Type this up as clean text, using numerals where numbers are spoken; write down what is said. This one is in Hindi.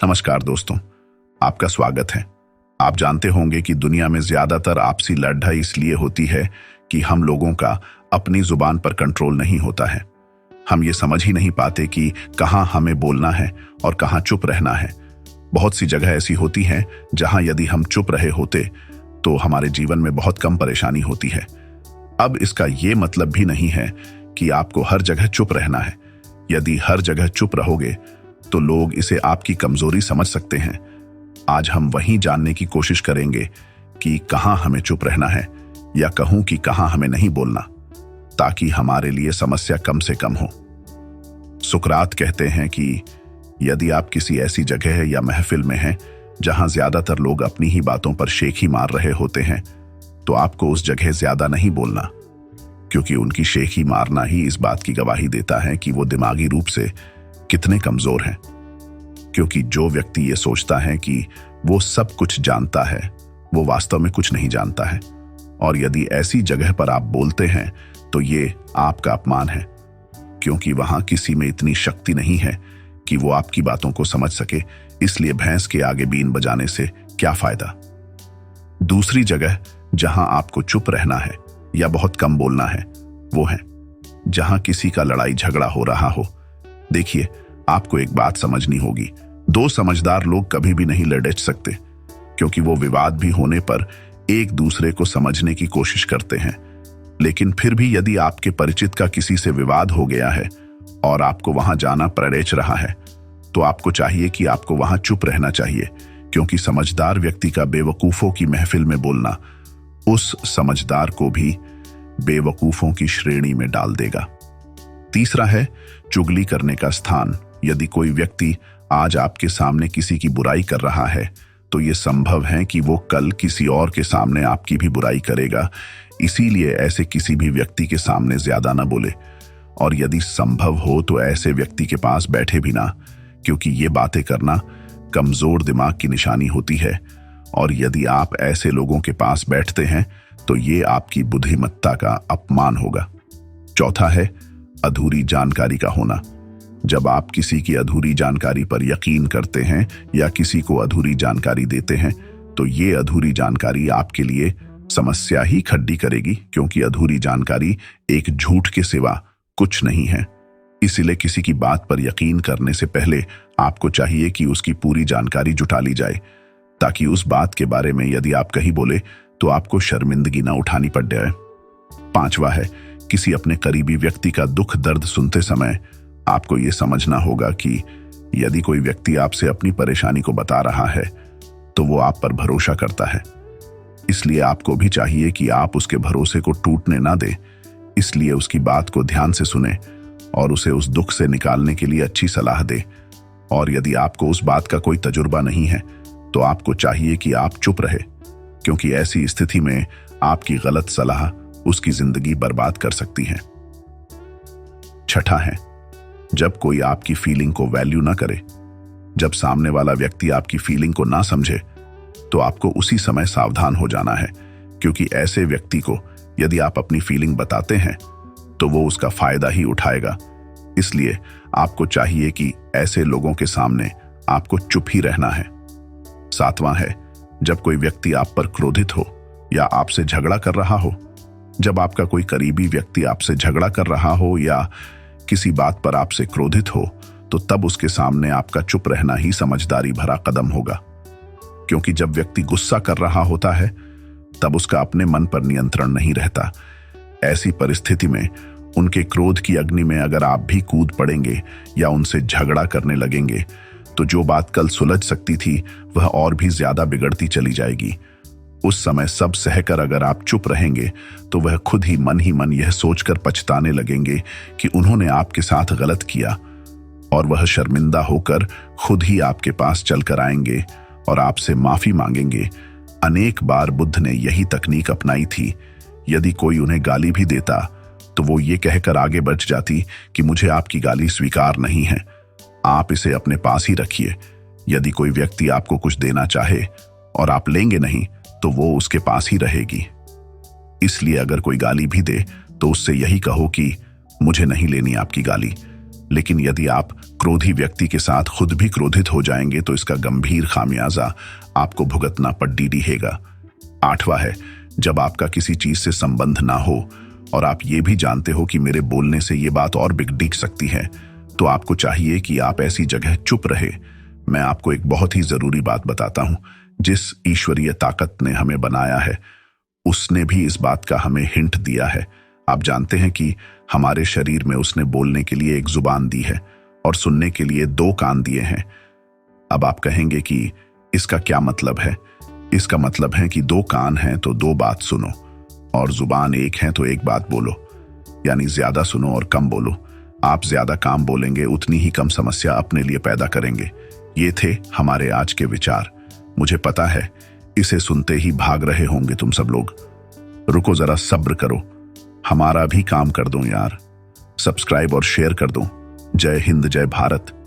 नमस्कार दोस्तों, आपका स्वागत है। आप जानते होंगे कि दुनिया में ज्यादातर आपसी लड़ाई इसलिए होती है कि हम लोगों का अपनी जुबान पर कंट्रोल नहीं होता है। हम ये समझ ही नहीं पाते कि कहाँ हमें बोलना है और कहाँ चुप रहना है। बहुत सी जगह ऐसी होती हैं जहाँ यदि हम चुप रहे होते तो हमारे जीवन में बहुत कम परेशानी होती है। अब इसका ये मतलब भी नहीं है कि आपको हर जगह चुप रहना है। यदि हर जगह चुप रहोगे तो लोग इसे आपकी कमजोरी समझ सकते हैं। आज हम वहीं जानने की कोशिश करेंगे कि कहाँ हमें चुप रहना है, या कहूं कि कहाँ हमें नहीं बोलना, ताकि हमारे लिए समस्या कम से कम हो। सुकरात कहते हैं कि यदि आप किसी ऐसी जगह या महफिल में हैं जहां ज्यादातर लोग अपनी ही बातों पर शेख ही मार रहे होते हैं, तो आपको उस जगह ज्यादा नहीं बोलना, क्योंकि उनकी शेखी मारना ही इस बात की गवाही देता है कि वो दिमागी रूप से कितने कमजोर हैं। क्योंकि जो व्यक्ति ये सोचता है कि वो सब कुछ जानता है, वो वास्तव में कुछ नहीं जानता है। और यदि ऐसी जगह पर आप बोलते हैं तो ये आपका अपमान है, क्योंकि वहां किसी में इतनी शक्ति नहीं है कि वो आपकी बातों को समझ सके। इसलिए भैंस के आगे बीन बजाने से क्या फायदा। दूसरी जगह जहां आपको चुप रहना है या बहुत कम बोलना है, वो है जहां किसी का लड़ाई झगड़ा हो रहा हो। देखिए, आपको एक बात समझनी होगी, दो समझदार लोग कभी भी नहीं लड़ सकते, क्योंकि वो विवाद भी होने पर एक दूसरे को समझने की कोशिश करते हैं। लेकिन फिर भी यदि आपके परिचित का किसी से विवाद हो गया है और आपको वहां जाना प्रेरेच रहा है, तो आपको चाहिए कि आपको वहां चुप रहना चाहिए, क्योंकि समझदार व्यक्ति का बेवकूफों की महफिल में बोलना उस समझदार को भी बेवकूफों की श्रेणी में डाल देगा। तीसरा है चुगली करने का स्थान। यदि कोई व्यक्ति आज आपके सामने किसी की बुराई कर रहा है, तो यह संभव है कि वो कल किसी और के सामने आपकी भी बुराई करेगा। इसीलिए ऐसे किसी भी व्यक्ति के सामने ज्यादा ना बोले, और यदि संभव हो तो ऐसे व्यक्ति के पास बैठे भी ना, क्योंकि ये बातें करना कमजोर दिमाग की निशानी होती है। और यदि आप ऐसे लोगों के पास बैठते हैं तो ये आपकी बुद्धिमत्ता का अपमान होगा। चौथा है अधूरी जानकारी का होना। जब आप किसी की अधूरी जानकारी पर यकीन करते हैं या किसी को अधूरी जानकारी देते हैं, तो ये अधूरी जानकारी आपके लिए समस्या ही खड़ी करेगी, क्योंकि अधूरी जानकारी एक झूठ के सिवा कुछ नहीं है। इसलिए किसी की बात पर यकीन करने से पहले आपको चाहिए कि उसकी पूरी जानकारी जुटा ली जाए, ताकि उस बात के बारे में यदि आप कहीं बोले तो आपको शर्मिंदगी ना उठानी पड़ जाए। पांचवा है किसी अपने करीबी व्यक्ति का दुख दर्द सुनते समय आपको यह समझना होगा कि यदि कोई व्यक्ति आपसे अपनी परेशानी को बता रहा है तो वो आप पर भरोसा करता है। इसलिए आपको भी चाहिए कि आप उसके भरोसे को टूटने ना दें। इसलिए उसकी बात को ध्यान से सुने और उसे उस दुख से निकालने के लिए अच्छी सलाह दे। और यदि आपको उस बात का कोई तजुर्बा नहीं है तो आपको चाहिए कि आप चुप रहे, क्योंकि ऐसी स्थिति में आपकी गलत सलाह उसकी जिंदगी बर्बाद कर सकती है। छठा है जब कोई आपकी फीलिंग को वैल्यू ना करे। जब सामने वाला व्यक्ति आपकी फीलिंग को ना समझे तो आपको उसी समय सावधान हो जाना है, क्योंकि ऐसे व्यक्ति को यदि आप अपनी फीलिंग बताते हैं तो वो उसका फायदा ही उठाएगा। इसलिए आपको चाहिए कि ऐसे लोगों के सामने आपको चुप ही रहना है। सातवां है जब कोई व्यक्ति आप पर क्रोधित हो या आपसे झगड़ा कर रहा हो। जब आपका कोई करीबी व्यक्ति आपसे झगड़ा कर रहा हो या किसी बात पर आपसे क्रोधित हो, तो तब उसके सामने आपका चुप रहना ही समझदारी भरा कदम होगा, क्योंकि जब व्यक्ति गुस्सा कर रहा होता है तब उसका अपने मन पर नियंत्रण नहीं रहता। ऐसी परिस्थिति में उनके क्रोध की अग्नि में अगर आप भी कूद पड़ेंगे या उनसे झगड़ा करने लगेंगे, तो जो बात कल सुलझ सकती थी वह और भी ज्यादा बिगड़ती चली जाएगी। उस समय सब सहकर अगर आप चुप रहेंगे तो वह खुद ही मन यह सोचकर पछताने लगेंगे कि उन्होंने आपके साथ गलत किया, और वह शर्मिंदा होकर खुद ही आपके पास चलकर आएंगे और आपसे माफी मांगेंगे। अनेक बार बुद्ध ने यही तकनीक अपनाई थी। यदि कोई उन्हें गाली भी देता तो वो ये कहकर आगे बढ़ जाती कि मुझे आपकी गाली स्वीकार नहीं है, आप इसे अपने पास ही रखिए। यदि कोई व्यक्ति आपको कुछ देना चाहे और आप लेंगे नहीं, तो वो उसके पास ही रहेगी। इसलिए अगर कोई गाली भी दे तो उससे यही कहो कि मुझे नहीं लेनी आपकी गाली, लेकिन यदि आप क्रोधी व्यक्ति के साथ खुद भी क्रोधित हो जाएंगे तो इसका गंभीर खामियाजा आपको भुगतना पड्डी दिहेगा। 8वां है, जब आपका किसी चीज से संबंध ना हो और आप ये भी जानते हो कि मेरे बोलने से ये बात और बिगड़ सकती है, तो आपको चाहिए कि आप ऐसी जगह चुप रहे। मैं आपको एक बहुत ही जरूरी बात बताता हूं। जिस ईश्वरीय ताकत ने हमें बनाया है, उसने भी इस बात का हमें हिंट दिया है। आप जानते हैं कि हमारे शरीर में उसने बोलने के लिए एक जुबान दी है और सुनने के लिए 2 कान दिए हैं। अब आप कहेंगे कि इसका क्या मतलब है? इसका मतलब है कि 2 कान हैं तो 2 बात सुनो, और जुबान 1 है तो 1 बात बोलो। यानी ज्यादा सुनो और कम बोलो। आप ज्यादा काम बोलेंगे, उतनी ही कम समस्या अपने लिए पैदा करेंगे। ये थे हमारे आज के विचार। मुझे पता है इसे सुनते ही भाग रहे होंगे तुम सब लोग। रुको जरा, सब्र करो, हमारा भी काम कर दो यार। सब्सक्राइब और शेयर कर दो। जय हिंद, जय भारत।